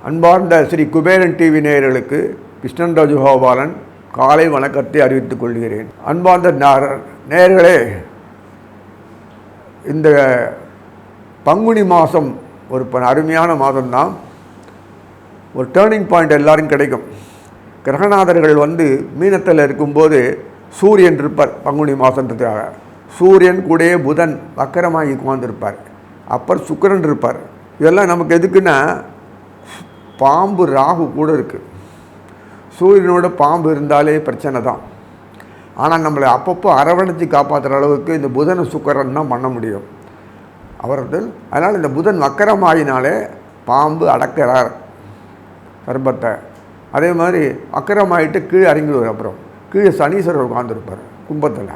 அன்பார்ந்த ஸ்ரீ குபேரன் டிவி நேயர்களுக்கு கிருஷ்ணன் ராஜகோபாலன் காலை வணக்கத்தை அறிவித்துக் கொள்கிறேன். அன்பார்ந்த நேயர்களே, இந்த பங்குனி மாதம் ஒரு அருமையான மாதம்தான். ஒரு டேர்னிங் பாயிண்ட் எல்லாரும் கிடைக்கும். கிரகநாதர்கள் மீனத்தில் இருக்கும்போது சூரியன் இருப்பார். பங்குனி மாதன்றதுக்காக சூரியன் கூட புதன் வக்கரமாகி உட்கார்ந்துருப்பார். அப்புறம் சுக்கிரன் இருப்பார். இதெல்லாம் நமக்கு எதுக்குன்னா, பாம்பு ராகு கூட இருக்குது. சூரியனோட பாம்பு இருந்தாலே பிரச்சனை தான். ஆனால் நம்மளை அப்பப்போ அரவணைச்சி காப்பாற்றுற அளவுக்கு இந்த புதன் சுக்கிரன் தான் பண்ண முடியும் அவர்கள். அதனால் இந்த புதன் வக்கரமாகினாலே பாம்பு அடக்கிறார் கர்ப்பத்தை. அதே மாதிரி வக்கரமாகிட்டு கீழே இறங்கிடுவார். அப்புறம் கீழே சனீஸ்வரர் உட்காந்துருப்பார் கும்பத்தில்.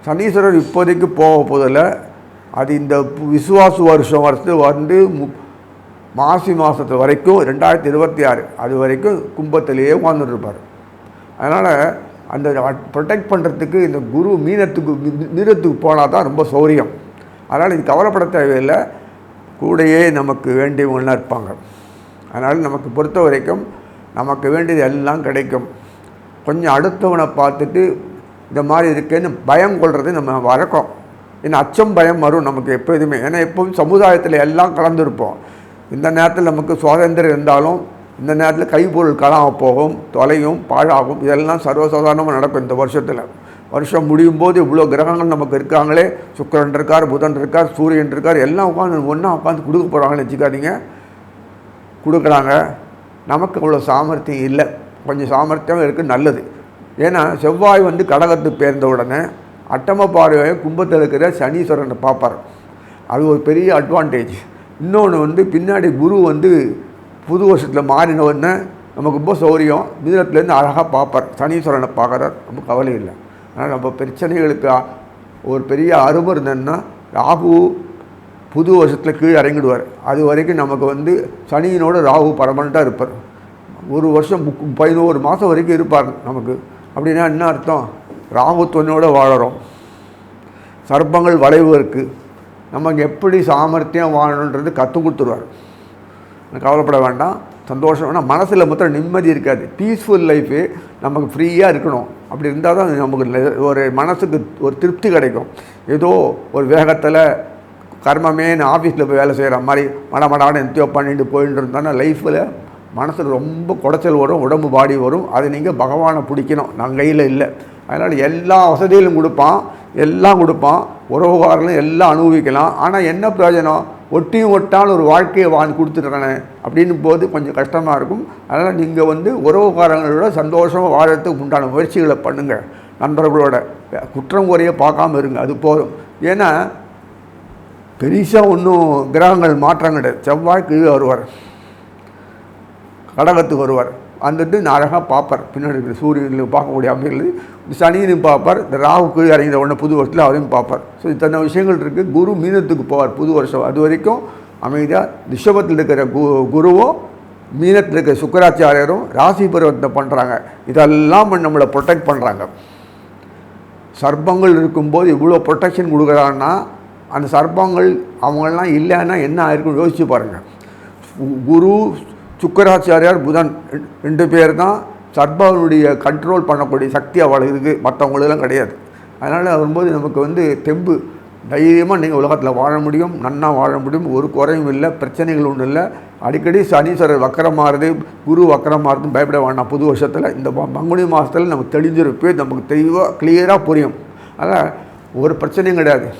சனீஸ்வரர் இப்போதைக்கு போக போதில் அது இந்த விசுவாசு வருஷம் மாசி மாதத்து வரைக்கும் 2026 அது வரைக்கும் கும்பத்திலேயே உட்காந்துருப்பார். அதனால் அந்த ப்ரொடெக்ட் பண்ணுறதுக்கு இந்த குரு மீனத்துக்கு போனால் தான் ரொம்ப சௌரியம். அதனால் இது கவலைப்பட தேவையில்லை. கூடையே நமக்கு வேண்டியவங்களாம் இருப்பாங்க. அதனால் நமக்கு பொறுத்த வரைக்கும் நமக்கு வேண்டியது எல்லாம் கிடைக்கும். கொஞ்சம் அடுத்தவனை பார்த்துட்டு இந்த மாதிரி இருக்கேன்னு பயம் கொள்வது நம்ம வழக்கம். ஏன்னா அச்சம் பயம் வரும் நமக்கு எப்போதுமே. ஏன்னா எப்போதும் சமுதாயத்தில் எல்லாம் கலந்துருப்போம். இந்த நேரத்தில் நமக்கு சுதந்திரம் இருந்தாலும் இந்த நேரத்தில் கைப்பொருள் காணாமல் போகும், தொலையும், பாழாகும். இதெல்லாம் சர்வசாதாரணமாக நடக்கும். இந்த வருஷம் முடியும் போது இவ்வளோ கிரகங்கள் நமக்கு இருக்காங்களே, சுக்கிரன் இருக்கார், புதன் இருக்கார், சூரியன் இருக்கார், எல்லாம் ஒன்றா உட்காந்து கொடுக்க போகிறாங்கன்னு வச்சுக்காதீங்க. கொடுக்குறாங்க. நமக்கு அவ்வளோ சாமர்த்தியம் இல்லை. கொஞ்சம் சாமர்த்தியம் இருக்குது, நல்லது. ஏன்னா செவ்வாய் கடகத்துக்கு பேர்ந்த உடனே அட்டம பார்வையை கும்பத்தில் இருக்கிற சனீஸ்வரனை பார்ப்பார். அது ஒரு பெரிய அட்வான்டேஜ். இன்னொன்று பின்னாடி குரு புது வருஷத்தில் மாறினவுடனே நமக்கு ரொம்ப சௌரியம். மிதுனத்துலேருந்து அழகாக பார்ப்பார். சனீஸ்வரனை பார்க்குறார், ரொம்ப கவலை இல்லை. ஆனால் நம்ம பிரச்சனைகளுக்கு ஒரு பெரிய அருமை இருந்ததுன்னா ராகு புது வருஷத்தில் கீழே இறங்கிடுவார். அது வரைக்கும் நமக்கு சனியினோட ராகு பர்மனெண்ட்டாக இருப்பார். ஒரு வருஷம் 11 மாதம் வரைக்கும் இருப்பார் நமக்கு. அப்படின்னா என்ன அர்த்தம்? ராகுத்துவனோடு வாழறோம். சர்ப்பங்கள் வளைவு இருக்குது. நமக்கு எப்படி சாமர்த்தியம் வாழணுன்றது கற்றுக் கொடுத்துருவார். கவலைப்பட வேண்டாம், சந்தோஷம் வேணாம். மனசில் மொத்தம் நிம்மதி இருக்காது. பீஸ்ஃபுல் லைஃபு நமக்கு ஃப்ரீயாக இருக்கணும். அப்படி இருந்தால் தான் நமக்கு ஒரு மனசுக்கு ஒரு திருப்தி கிடைக்கும். ஏதோ ஒரு வேகத்தில் கர்மமே ஆஃபீஸில் போய் வேலை செய்கிற மாதிரி மடமடான்னு எந்தியோ பண்ணிட்டு போயிட்டு இருந்தானா லைஃப்பில் மனசில் ரொம்ப குடைச்சல் வரும், உடம்பு பாடி வரும். அது நீங்கள் பகவானை பிடிக்கணும், நான் கையில் இல்லை. அதனால் எல்லா வசதியிலும் கொடுப்பான், எல்லாம் கொடுப்பான், உறவுகாரங்களும் எல்லாம் அனுபவிக்கலாம். ஆனால் என்ன பிரயோஜனம்? ஒட்டியும் ஒட்டான ஒரு வாழ்க்கையை கொடுத்துட்றானே அப்படின்னு போது கொஞ்சம் கஷ்டமாக இருக்கும். அதனால் நீங்கள் உறவுகாரங்களோட சந்தோஷமாக வாழறதுக்கு உண்டான முயற்சிகளை பண்ணுங்கள். நண்பர்களோட குற்றம் குறைய பார்க்காம இருங்க, அது போதும். ஏன்னா பெருசாக ஒன்றும் கிரகங்கள் மாற்றம் கிடையாது. செவ்வாய் கீழே வருவார், கடகத்துக்கு வருவார். நான் அழகாக பார்ப்பார். பின்னாடி இருக்கிற சூரியனில் பார்க்கக்கூடிய அமைகள் சனியிலும் பார்ப்பார். இந்த ராகு கீழே இறங்கிற உடனே புது வருஷத்தில் அவரையும் பார்ப்பார். ஸோ இத்தனை விஷயங்கள் இருக்குது. குரு மீனத்துக்கு போவார் புது வருஷம். அது வரைக்கும் அமைதியாக ரிஷபத்தில் இருக்கிற குருவும் மீனத்தில் இருக்கிற சுக்கராச்சாரியரும் ராசி பரிவர்த்தனை பண்ணுறாங்க. இதெல்லாம் நம்மளை ப்ரொடெக்ட் பண்ணுறாங்க. சர்ப்பங்கள் இருக்கும்போது இவ்வளோ ப்ரொடெக்ஷன் கொடுக்குறாங்கன்னா அந்த சர்ப்பங்கள் அவங்களெலாம் இல்லைன்னா என்ன ஆயிருக்குன்னு யோசிச்சு பாருங்கள். குரு சுக்கராச்சாரியார் புதன் 2 பேர் தான் சர்ப்பனுடைய கண்ட்ரோல் பண்ணக்கூடிய சக்தி அவளுக்கு இருக்குது, மற்றவங்களெல்லாம் கிடையாது. அதனால் வரும்போது நமக்கு தெம்பு, தைரியமாக நீங்கள் உலகத்தில் வாழ முடியும், நன்னா வாழ முடியும். ஒரு குறையும் இல்லை, பிரச்சனைகள் ஒன்றும் இல்லை. அடிக்கடி சனீஸ்வரர் வக்கரமாகிறது, குரு வக்கரமாகிறதும் பயப்பட வேண்டாம். புது வருஷத்தில் இந்த பங்குனி மாதத்தில் நமக்கு தெளிஞ்சிருப்பே, நமக்கு தெளிவாக கிளியராக புரியும். அதனால் ஒரு பிரச்சனையும் கிடையாது.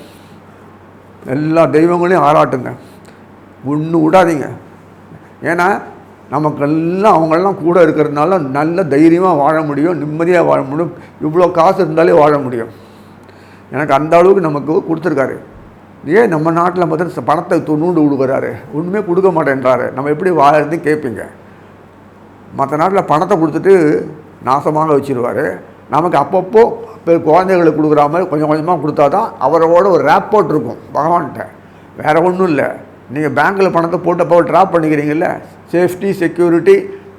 எல்லா தெய்வங்களையும் ஆராட்டுங்க, ஒன்றும் விடாதீங்க. ஏன்னா நமக்கெல்லாம் அவங்களெல்லாம் கூட இருக்கிறதுனால நல்ல தைரியமாக வாழ முடியும், நிம்மதியாக வாழ முடியும். இவ்வளோ காசு இருந்தாலே வாழ முடியும். எனக்கு அந்த அளவுக்கு நமக்கு கொடுத்துருக்காரு. ஏன் நம்ம நாட்டில் பார்த்தா பணத்தை நூண்டு கொடுக்குறாரு, ஒன்றுமே கொடுக்க மாட்டேன்றாரு. நம்ம எப்படி வாழறதுன்னு கேட்பீங்க. மற்ற நாட்டில் பணத்தை கொடுத்துட்டு நாசமாக வச்சுருவார். நமக்கு அப்பப்போ குழந்தைகளுக்கு கொடுக்குற மாதிரி கொஞ்சம் கொஞ்சமாக கொடுத்தா தான் அவரோட ஒரு ரேப்போர்ட் இருக்கும் பகவான்கிட்ட. வேறு ஒன்றும் இல்லை. நீங்கள் பேங்க்கில் பணத்தை போட்டப்போ ட்ராப் பண்ணிக்கிறீங்கள, சேஃப்டி செக்யூரிட்டி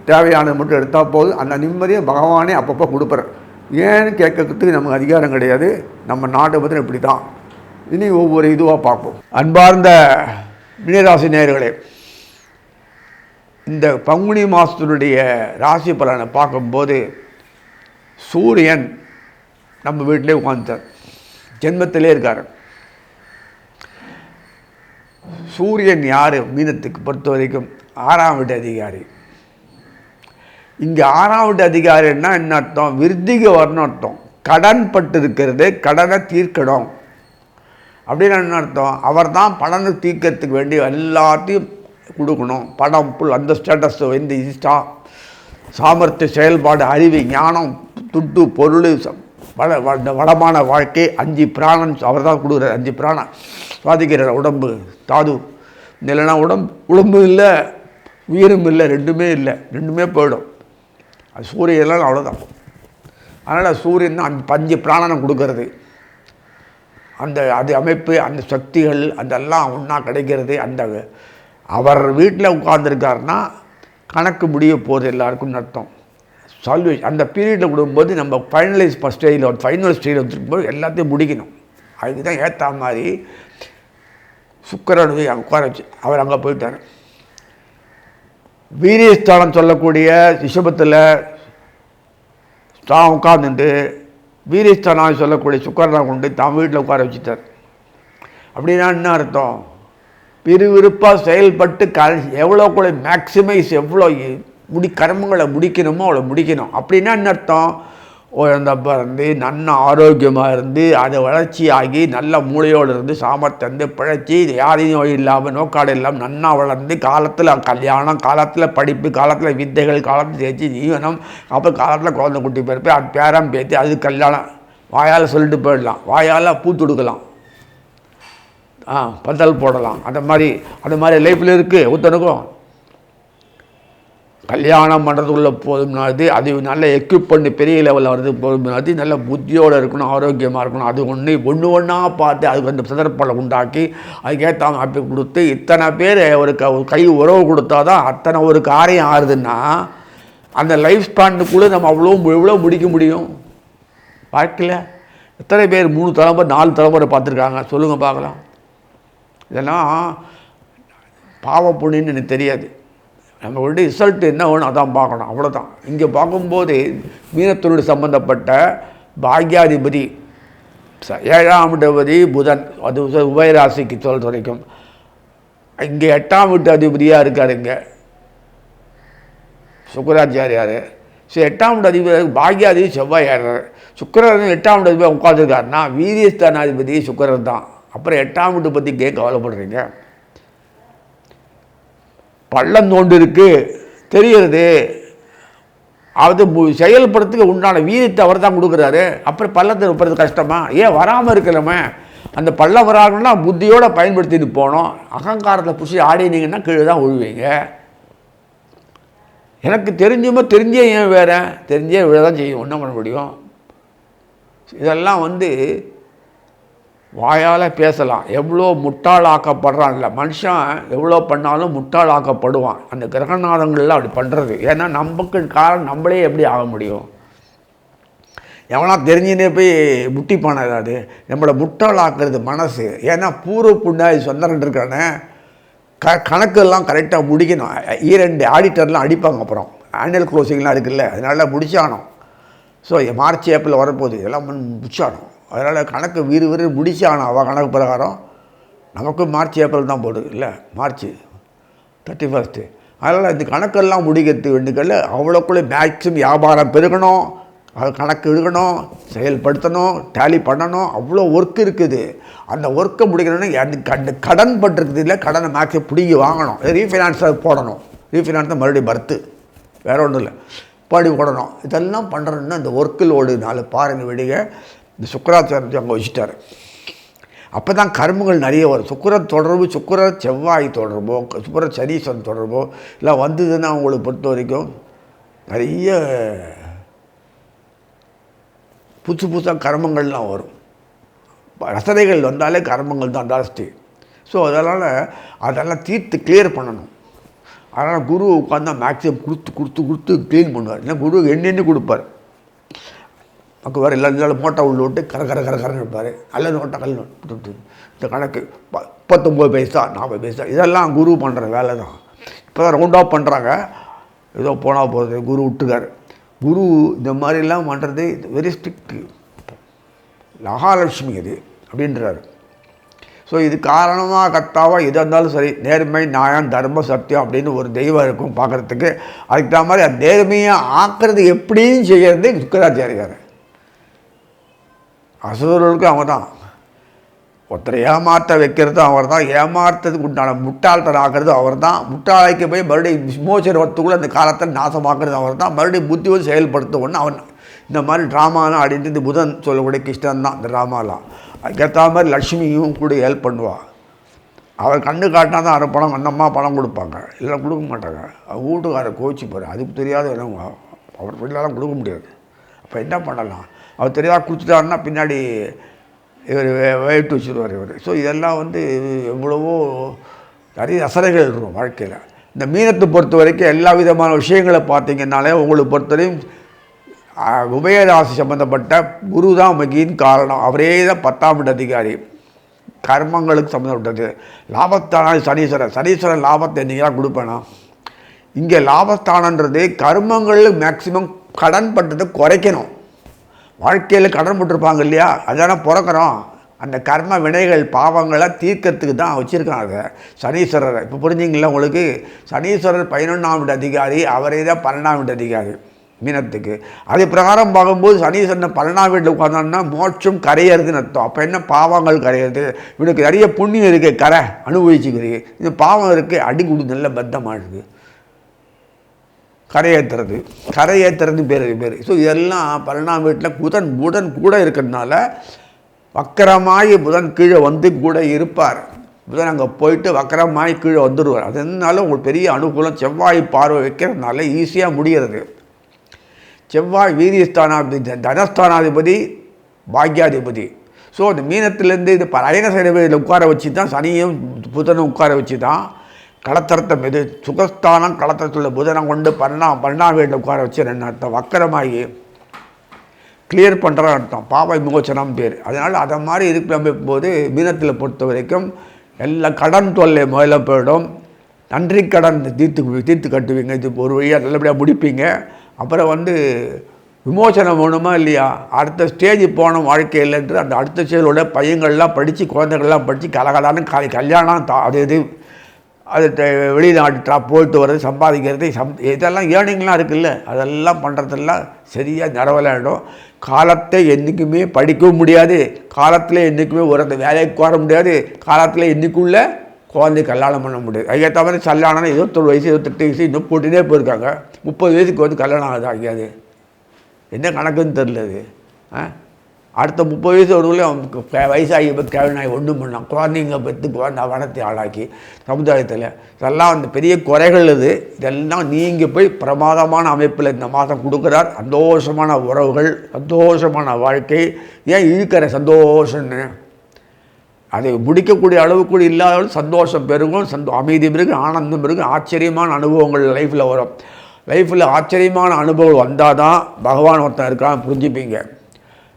தேவையானது மட்டும் எடுத்தால் போதும். அந்த நிம்மதியை பகவானே அப்பப்போ கொடுப்பார். ஏன்னு கேட்கறதுக்கு நமக்கு அதிகாரம் கிடையாது. நம்ம நாட்டை பற்றி இப்படி தான். இனி ஒவ்வொரு இதுவாக பார்ப்போம். அன்பார்ந்த மீனராசி நேயர்களே, இந்த பங்குனி மாதத்தினுடைய ராசி பலனை பார்க்கும்போது சூரியன் நம்ம வீட்டிலே உட்காந்துட்டார், ஜென்மத்திலே இருக்கார். சூரியன் யார்? மீனத்துக்கு பொறுத்த வரைக்கும் 6ஆம் வீட்டு அதிகாரி. இங்கே 6ஆம் வீட்டு அதிகாரின்னா என்ன அர்த்தம்? விருத்திக வரணும் அர்த்தம். கடன் பட்டு இருக்கிறது, கடனை தீர்க்கணும் அப்படின்னு என்ன அர்த்தம்? அவர் தான் படனை தீர்க்கறதுக்கு வேண்டிய எல்லாத்தையும் கொடுக்கணும். படம் புல் அந்த ஸ்டேட்டஸ் இந்த இஷ்டா சாமர்த்திய செயல்பாடு, அறிவு, ஞானம், துட்டு, பொருள், வளமான வாழ்க்கை, 5 பிராணம் அவர் தான் கொடுக்குறார். 5 பிராணம் சுவாதிக்கிறார். உடம்பு, தாது இல்லைன்னா உடம்பு இல்லை, உயிரும் இல்லை, ரெண்டுமே போயிடும். அது சூரியன்லாம் அவ்வளோதான். அதனால் சூரியன் தான் 5 பிராணனை கொடுக்கறது. அது அமைப்பு, அந்த சக்திகள் அதெல்லாம் ஒன்றா கிடைக்கிறது. அவர் வீட்டில் உட்கார்ந்துருக்காருன்னா கணக்கு முடிய போகுது எல்லாருக்கும் அர்த்தம். சால்வேஷன் அந்த பீரியடில் கொடுக்கும்போது நம்ம ஃபைனல் ஸ்டேஜில் வந்துருக்கும்போது எல்லாத்தையும் முடிக்கணும். அதுக்கு தான் ஏற்ற மாதிரி சுக்கிரன் அங்கே உட்கார வச்சு அவர் அங்கே போயிட்டார். வீரியஸ்தானம் சொல்லக்கூடிய ரிஷபத்தில் தான் உட்கார்ந்துட்டு வீரியஸ்தானம் சொல்லக்கூடிய சுக்கிரனை கொண்டு தான் வீட்டில் உட்கார வச்சுட்டார். அப்படின்னா என்ன அர்த்தம்? விறுவிறுப்பாக செயல்பட்டு எவ்வளோ கூட மேக்சிமைஸ் எவ்வளோ கர்மங்களை முடிக்கணுமோ அவ்வளோ முடிக்கணும். அப்படின்னா என்ன அர்த்தம்? அந்த பிறந்து நல்ல ஆரோக்கியமாக இருந்து அதை வளர்ச்சி ஆகி நல்ல மூளையோடு இருந்து சாமர்த்தியந்து பிழைச்சி யாரையும் நோய் இல்லாமல் நோக்காடு இல்லாமல் நன்னா வளர்ந்து காலத்தில் கல்யாணம், காலத்தில் படிப்பு, காலத்தில் வித்தைகள், காலத்தில் தேய்ச்சி ஜீவனம், அப்புறம் காலத்தில் குழந்தை குட்டி பிறப்பு, அது பேரம் பேத்தி, அது கல்யாணம். வாயால் சொல்லிட்டு போயிடலாம், வாயால் பூ தொடுக்கலாம், பந்தல் போடலாம். அந்த மாதிரி லைஃப்பில் இருக்குது. ஒருத்தனுக்கும் கல்யாணம் பண்ணுறதுக்குள்ளே போதும்னாது, அது நல்ல எக்யூப் பண்ணி பெரிய லெவலில் வர்றது போதும்னாது, நல்ல புத்தியோடு இருக்கணும், ஆரோக்கியமாக இருக்கணும். அது ஒன்றா பார்த்து அதுக்கு அந்த சந்தர்ப்பங்களை உண்டாக்கி அதுக்கேற்ற அப்படி கொடுத்து இத்தனை பேர் ஒரு கை உறவு கொடுத்தா தான் அத்தனை ஒரு காரியம் ஆறுதுன்னா அந்த லைஃப் ஸ்பேனுக்குள்ளே நம்ம எவ்வளோ முடிக்க முடியும் வாழ்க்கையில்? எத்தனை பேர் 3 தலைமுறை 4 தலைமுறை பார்த்துருக்காங்க சொல்லுங்கள் பார்க்கலாம். இதெல்லாம் பாவ புண்ணின்னு எனக்கு தெரியாது. நம்ம வந்து ரிசல்ட் என்ன வேணும் அதான் பார்க்கணும், அவ்வளோதான். இங்கே பார்க்கும்போது மீனத்தோடு சம்பந்தப்பட்ட பாக்யாதிபதி 7ஆம் வீட்டு புதன், அது உபயராசிக்கு சொல்கிற வரைக்கும். இங்கே 8ஆம் வீட்டு அதிபதியாக இருக்கார் இங்கே சுக்கராச்சாரியார். ஸோ 8ஆம் வீட்டு அதிபதி பாக்யாதிபதி செவ்வாய் ஏறார். சுக்கரன் 8ஆம் வீட்டு அதிபதி உட்காந்துருக்காருன்னா வீரியஸ்தானாதிபதி சுக்கரன் தான். அப்புறம் 8ஆம் வீட்டை பற்றி கவலைப்படுறீங்க? பள்ளம் தோண்டு இருக்கு தெரிகிறது, அது செயல்படுறதுக்கு உண்டான வீரியத்தை அவர் தான் கொடுக்குறாரு. அப்புறம் பள்ளத்தை வைப்பது கஷ்டமா? ஏன் வராமல் இருக்கலாமே? அந்த பள்ளம் வராங்கன்னா புத்தியோடு பயன்படுத்திட்டு போனோம். அகங்காரத்தை பிடிச்சி ஆடினீங்கன்னா கீழே தான் விழுவீங்க. எனக்கு தெரிஞ்சே ஏன் வேறு தெரிஞ்சே விழ தான் செய்யும், ஒன்றும் பண்ண முடியும். இதெல்லாம் வாயால் பேசலாம். எவ்வளோ முட்டாளாக்கப்படுறான் இல்லை மனுஷன், எவ்வளோ பண்ணாலும் முட்டாளாக்கப்படுவான். அந்த கிரகநாதங்கள்லாம் அப்படி பண்ணுறது. ஏன்னா நமக்கு காரணம் நம்மளே எப்படி ஆக முடியும்? எவனா தெரிஞ்சுனே போய் முட்டிப்பான ஏதாவது நம்மளை முட்டாளாக்குறது மனசு. ஏன்னா பூர்வ புண்ணாய் சொந்தரன் இருக்கானே கணக்கெல்லாம் கரெக்டாக முடிக்கணும். 2 ஆடிட்டர்லாம் அடிப்பாங்க. அப்புறம் ஆனுவல் க்ளோசிங்லாம் இருக்குல்ல, அதனால முடிச்சானோம். ஸோ மார்ச் ஏப்ரல் வரப்போகுது, இதெல்லாம் முடிச்சானோம். அதனால் கணக்கு வீறு முடிச்சானோம். அவள் கணக்கு பிரகாரம் நமக்கு மார்ச் ஏப்ரல் தான் போடுது இல்லை, மார்ச் 31. அதனால் இந்த கணக்கெல்லாம் முடிக்கிறதுக்கு வேண்டிக்கல அவ்வளோக்குள்ளே மேக்ஸிமம் வியாபாரம் பெருகணும், அது கணக்கு எடுக்கணும், செயல்படுத்தணும், டேலி பண்ணணும். அவ்வளோ ஒர்க் இருக்குது. அந்த ஒர்க்கை முடிக்கணும்னா அந்த கடன் பட்டிருக்குது இல்லை, கடனை மேக்ஸிமம் பிடிங்கி வாங்கணும், ரீஃபைனான்ஸாக போடணும். ரீஃபைனான்ஸ் மறுபடியும் பர்த்து வேறு ஒன்றும் இல்லை, பாடி போடணும். இதெல்லாம் பண்ணுறோன்னா இந்த ஒர்க்கு லோடு 4 பாருங்கள் விடிக இந்த சுக்கராச்சாரத்தை அங்கே வச்சுட்டார். அப்போ தான் கர்மங்கள் நிறைய வரும். சுக்கிர செவ்வாய் தொடர்போ, சுக்கிர சனீஸ்வரன் தொடர்போ இல்லை வந்ததுன்னா அவங்களுக்கு பொறுத்த வரைக்கும் நிறைய புதுசாக கர்மங்கள்லாம் வரும். ரசனைகள் வந்தாலே கர்மங்கள் தான் ஜாஸ்தி. ஸோ அதெல்லாம் தீர்த்து கிளியர் பண்ணணும். அதனால் குரு உட்காந்து மேக்ஸிமம் கொடுத்து க்ளீன் பண்ணுவார். ஏன்னா குரு எண்ணெண்ணு கொடுப்பார். பக்கம் வேறு இல்லை மோட்டை உள்ள விட்டு கரன்னு இருப்பார். நல்ல நோட்டை கல் நோட்டு இந்த கணக்கு 39 பைசா 40 பைசா இதெல்லாம் குரு பண்ணுற வேலை தான். இப்போ தான் ரவுண்ட் ஆஃப் பண்ணுறாங்க, ஏதோ போனால் போகிறது. குரு விட்டுக்கார். குரு இந்த மாதிரிலாம் பண்ணுறது வெரி ஸ்ட்ரிக்ட்டு, மகாலட்சுமி இது அப்படின்றாரு. ஸோ இது காரணமாக கர்த்தாவாக எதாக இருந்தாலும் சரி, நேர்மை நியாயம் தர்ம சத்தியம் அப்படின்னு ஒரு தெய்வம் இருக்கும் பார்க்குறதுக்கு. அதுக்கு தகுந்த மாதிரி அந்த நேர்மையை ஆக்கிறது எப்படின்னு செய்கிறது சுக்கராச்சாரியார். அசுரர்களுக்கும் அவன் தான். ஒருத்தரை ஏமாற்ற வைக்கிறது அவர் தான், ஏமாற்றத்துக்கு உண்டான முட்டாள்தனம் ஆகிறது அவர் தான், முட்டாளைக்கு போய் மறுபடியும் விமோசனத்துக்குள்ளே அந்த காலத்தை நாசமாக்குறது அவர் தான், மறுபடியும் புத்தி வந்து செயல்படுத்த ஒன்று அவன். இந்த மாதிரி ட்ராமாலாம் அப்படின்ட்டு இந்த புதன் சொல்லக்கூடிய கிருஷ்ணன் தான் இந்த ட்ராமாலாம். அதுக்கேற்ற மாதிரி லட்சுமியும் கூட ஹெல்ப் பண்ணுவாள். அவர் கண்ணு காட்டினா தான் அரை பணம் அந்த அம்மா பணம் கொடுப்பாங்க, இல்லை கொடுக்க மாட்டாங்க. அவர் வீட்டுக்காரர் கோச்சி போகிறார், அதுக்கு தெரியாத வேணும் அவர் வீட்டிலலாம் கொடுக்க முடியாது. அப்போ என்ன பண்ணலாம், அவர் தெரியாத கொடுத்துட்டாருன்னா பின்னாடி இவர் வெயிட்டு வச்சுருவார் இவர். ஸோ இதெல்லாம் வந்து எவ்வளவோ நிறைய அசரைகள் இருக்கும் வாழ்க்கையில். இந்த மீனத்தை பொறுத்த வரைக்கும் எல்லா விதமான விஷயங்களை பார்த்தீங்கன்னாலே உங்களுக்கு பொறுத்தவரையும் உபயராசி சம்மந்தப்பட்ட குரு தான் மெயின் காரணம். அவரே தான் 10ஆம் வீட்டு அதிகாரி, கர்மங்களுக்கு சம்மந்தப்பட்டது. லாபஸ்தானம் சனீஸ்வரன் லாபத்தை என்றைக்கெல்லாம் கொடுப்பேனா. இங்கே லாபஸ்தானன்றது கர்மங்கள் மேக்சிமம் கடன் பட்டதை குறைக்கணும். வாழ்க்கையில் கடன் போட்டிருப்பாங்க இல்லையா, அதான பிறக்கிறோம். அந்த கர்ம வினைகள் பாவங்களை தீர்க்கறதுக்கு தான் வச்சுருக்காங்க அதை சனீஸ்வரரை. இப்போ புரிஞ்சிங்களா உங்களுக்கு? சனீஸ்வரர் 11ஆம் வீட்டு அதிகாரி, அவரே தான் 12ஆம் வீட்டு அதிகாரி மீனத்துக்கு. அது பிரகாரம் பார்க்கும்போது சனீஸ்வரன் 12ஆம் வீட்டில் உட்காந்தான்னா மோட்சம் கரையிறதுன்னு அர்த்தம். அப்போ என்ன பாவங்கள் கரையிறது, இவனுக்கு நிறைய புண்ணியம் இருக்குது, கரை அனுபவிச்சுக்கிறது. இந்த பாவம் இருக்குது, அடி கொடு நல்ல பத்தமாகுது. கரையேற்றுறது பேர். ஸோ இதெல்லாம் 12ஆம் வீட்டில் புதன் கூட இருக்கிறதுனால வக்கரமாகி புதன் கீழே வந்து கூட இருப்பார். புதன் அங்கே போயிட்டு வக்கரமாகி கீழே வந்துடுவார். அதனால உங்களுக்கு பெரிய அனுகூலம். செவ்வாய் பார்வை வைக்கிறதுனால ஈஸியாக முடிகிறது. செவ்வாய் வீரியஸ்தானாதிபதி, தனஸ்தானாதிபதி, பாக்யாதிபதி. ஸோ அந்த மீனத்திலேருந்து இது அயன சைடில் உட்கார வச்சு தான் சனியும் புதனும் உட்கார வச்சு தான் களத்தர்த்தம். இது சுகஸ்தானம் களத்தரத்தில் புதனை கொண்டு 12ஆம் வீட்டில் உட்கார வச்சு என்ன அர்த்தம், வக்கரமாகி கிளியர் பண்ணுற அர்த்தம், பாவ விமோச்சனம் பேர். அதனால் அதை மாதிரி இருக்கிற போது மீனத்தில் பொறுத்த வரைக்கும் எல்லா கடன் தொல்லை முதல்ல போயிடும். நன்றி கடன் தீர்த்து கட்டுவீங்க, இது ஒரு வழியாக நல்லபடியாக முடிப்பீங்க. அப்புறம் வந்து விமோசனம் வேணுமா இல்லையா, அடுத்த ஸ்டேஜ் போன வாழ்க்கையில் என்று அந்த அடுத்த ஸ்டேஜோட பையங்கள்லாம் படித்து குழந்தைகள்லாம் படித்து கலகலான்னு கல்யாணம் அது வெளிநாட்டு போயிட்டு வர்றது, சம்பாதிக்கிறது, இதெல்லாம் ஏர்னிங்லாம் இருக்குல்ல, அதெல்லாம் பண்ணுறதெல்லாம் சரியாக நிறவலாயிடும். காலத்தை என்றைக்குமே படிக்கவும் முடியாது, காலத்தில் என்றைக்குமே ஒரு அந்த வேலைக்கு வர முடியாது, காலத்தில் என்றைக்குள்ளே குழந்தை கல்யாணம் பண்ண முடியாது. அதுக்கேற்ற மாதிரி கல்யாணம்னா 21 வயசு 28 வயசு இன்னும் போட்டுனே போயிருக்காங்க. 30 வயசுக்கு வந்து கல்யாணம் ஆகுது. ஆகியாது என்ன கணக்குன்னு தெரில. அது அடுத்த 30 வயசு ஒருவர்களே அவனுக்கு வயசாகி கேள்வி ஒன்றும் பண்ணான். குழந்தைங்க பெற்று குழந்தை வனத்தை ஆளாக்கி சமுதாயத்தில் இதெல்லாம் அந்த பெரிய குறைகள். இதெல்லாம் நீங்கள் போய் பிரமாதமான அமைப்பில் இந்த மாதம் கொடுக்குறார். சந்தோஷமான உறவுகள், சந்தோஷமான வாழ்க்கை. ஏன் இழுக்கிற சந்தோஷம்னு அதை முடிக்கக்கூடிய அளவுக்கு கூட இல்லாதவர்கள் சந்தோஷம் பெருகும், அமைதி பெருகும், ஆனந்தம் பெருகும், ஆச்சரியமான அனுபவங்கள் லைஃப்பில் வரும். லைஃப்பில் ஆச்சரியமான அனுபவம் வந்தால் தான் பகவான் ஒருத்தன் இருக்கான்னு புரிஞ்சுப்பீங்க.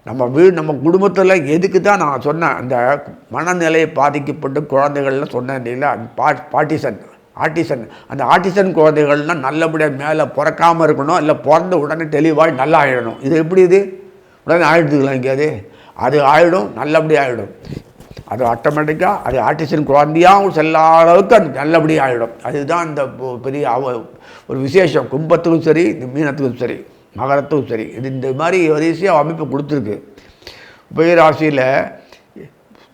நம்ம குடும்பத்தில் எதுக்கு தான் நான் சொன்னேன், அந்த மனநிலையை பாதிக்கப்பட்டு குழந்தைகள்லாம் சொன்னேன் இல்லைங்களா, ஆட்டிசன் அந்த ஆட்டிசன் குழந்தைகள்லாம் நல்லபடியாக மேலே பிறக்காமல் இருக்கணும், இல்லை பிறந்த உடனே தெளிவாக நல்லா ஆகிடணும். இது எப்படி இது உடனே ஆகிடுதுங்களா எங்கேயாவது? அது ஆகிடும், நல்லபடியாக ஆகிடும். அது ஆட்டோமேட்டிக்காக அது ஆட்டிசன் குழந்தையாகவும் செல்லாத அளவுக்கு அது நல்லபடியாக ஆகிடும். அதுதான் இந்த பெரிய ஒரு விசேஷம். கும்பத்துக்கும் சரி, இந்த மீனத்துக்கும் சரி, மகரத்துக்கும் சரி, இது இந்த மாதிரி வரிசையாக அமைப்பு கொடுத்துருக்கு. உபயராசியில்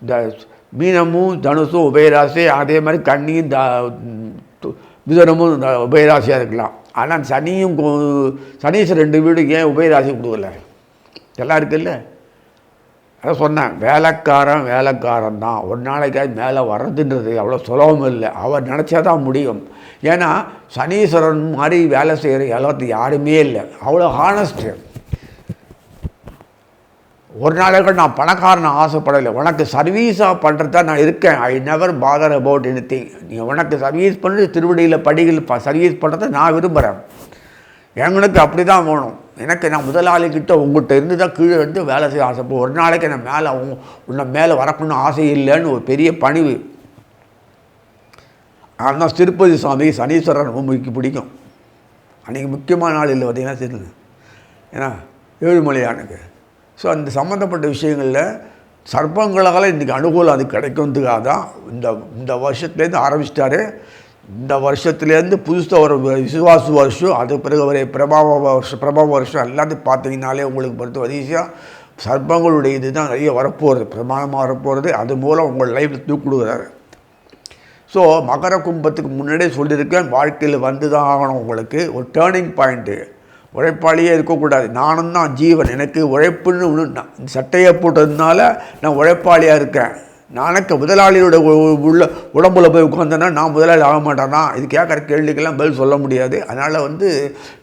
இந்த மீனமும் தனுசும் உபயராசி, அதே மாதிரி கன்னியும் மிதுனமும் உபயராசியாக இருக்கலாம். ஆனால் சனீஸ்வரன் 2 வீடு ஏன் உபயராசி கொடுக்கல? எல்லாம் இருக்குல்ல. அதான் சொன்னேன், வேலைக்காரன் தான். ஒரு நாளைக்காக மேலே வர்றதுன்றது அவ்வளோ சுலபம் இல்லை. அவர் நினச்சா தான் முடியும். ஏன்னா சனீஸ்வரன் மாதிரி வேலை செய்கிற எல்லாத்துக்கு யாருமே இல்லை. அவ்வளோ ஹானஸ்ட்டு. ஒரு நாளைக்கு நான் பணக்காரனை ஆசைப்படலை, உனக்கு சர்வீஸாக பண்ணுறதா நான் இருக்கேன். I never father about any thing. நீ உனக்கு சர்வீஸ் பண்ணி திருவடியில் படிகள் சர்வீஸ் பண்ணுறத நான் விரும்புகிறேன். எங்களுக்கு அப்படி தான் வேணும். எனக்கு நான் முதலாளிகிட்ட உங்கள்கிட்ட இருந்து தான் கீழே இருந்து வேலை செய்ய ஆசைப்போ, ஒரு நாளைக்கு நான் மேலே உன்னை மேலே வரணும்னு ஆசை இல்லைன்னு ஒரு பெரிய பணிவு. ஆனால் திருப்பதி சுவாமி சனீஸ்வரன் ரொம்ப பிடிக்கும். அன்றைக்கி முக்கியமான நாள் இல்லை பார்த்தீங்கன்னா தெரியுது, ஏன்னா ஏழுமலையானுக்கு. ஸோ அந்த சம்மந்தப்பட்ட விஷயங்களில் சர்ப்பங்களால் இன்றைக்கி அனுகூலம் அது கிடைக்கிறதுக்காக தான் இந்த வருஷத்துலேருந்து ஆரம்பிச்சிட்டாரு. இந்த வருஷத்துலேருந்து புதுசாக ஒரு விசுவாச வருஷம், அது பிறகு ஒரு பிரபாவ வருஷம் எல்லாத்தையும் பார்த்தீங்கன்னாலே உங்களுக்கு பொறுத்த வரிசையாக சர்ப்பங்களுடைய இது தான் நிறைய வரப்போகிறது, பிரமாணமாக வரப்போகிறது. அது மூலம் உங்கள் லைஃப்பில் தூக்கிடுகிறாரு. ஸோ மகர கும்பத்துக்கு முன்னாடியே சொல்லியிருக்கேன், வாழ்க்கையில் வந்து தான் ஆகணும். உங்களுக்கு ஒரு டேர்னிங் பாயிண்ட்டு. உழைப்பாளியே இருக்கக்கூடாது. நானும் தான் ஜீவன், எனக்கு உழைப்புன்னு ஒன்று சட்டையை போட்டதுனால நான் உழைப்பாளியாக இருக்கேன். நாளைக்கு முதலாளியோட உடம்புல போய் உட்காந்தேன்னா நான் முதலாளி ஆக மாட்டேன்னா, இது கேட்குற கேள்விக்கெல்லாம் பதில் சொல்ல முடியாது. அதனால்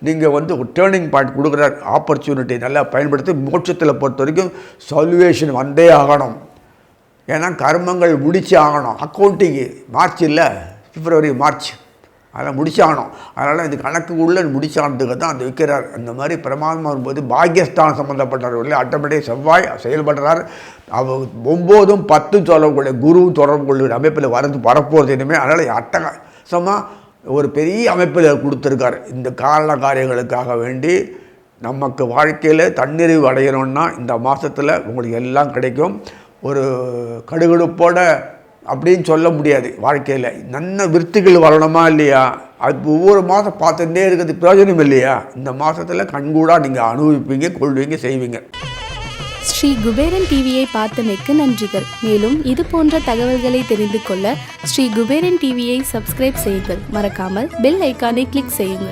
நீங்கள் ஒரு டேர்னிங் பாயிண்ட் கொடுக்குற ஆப்பர்ச்சுனிட்டி நல்லா பயன்படுத்தி மோட்சத்தில் பொறுத்த வரைக்கும் சொல்யூஷன் வந்தே ஆகணும். ஏன்னா கர்மங்கள் முடிச்சு ஆகணும். அக்கௌண்டிங்கு மார்ச் இல்லை, பிப்ரவரி மார்ச் அதெல்லாம் முடிச்சாகணும். அதனால் இந்த கணக்குக்குள்ளே முடிச்சானதுக்கு தான் அந்த வைக்கிறார். அந்த மாதிரி பிரமாதமாக வரும்போது பாக்கியஸ்தானம் சம்மந்தப்பட்டவர்கள் ஆட்டோமேட்டிக் செவ்வாய் செயல்படுறார். அவர் 9, 10 தொடர்புடைய குருவும் தொடர்பு கொள்ளுடைய அமைப்பில் வரப்போகிறது இனிமேல். அதனால் அட்டகாசமாக ஒரு பெரிய அமைப்பில் கொடுத்துருக்கார். இந்த காரண காரியங்களுக்காக வேண்டி நமக்கு வாழ்க்கையில் தன்னிறைவு அடையணும்னா இந்த மாதத்தில் உங்களுக்கு எல்லாம் கிடைக்கும். ஒரு கடுகடுப்போட அப்படின்னு சொல்ல முடியாது. வாழ்க்கையில் நல்ல விருத்திகள் வரணுமா இல்லையா, அது ஒவ்வொரு மாதம் பார்த்துட்டே இருக்கிறது பிரயோஜனம் இல்லையா. இந்த மாதத்தில் கண்கூடாக நீங்கள் அனுபவிப்பீங்க, கொள்வீங்க, செய்வீங்க. ஸ்ரீ குபேரன் டிவியை பார்த்தமைக்கு நன்றிகள். மேலும் இது போன்ற தகவல்களை தெரிந்து கொள்ள ஸ்ரீ குபேரன் டிவியை சப்ஸ்கிரைப் செய்யுங்கள். மறக்காமல் பெல் ஐக்கானை கிளிக் செய்யுங்கள்.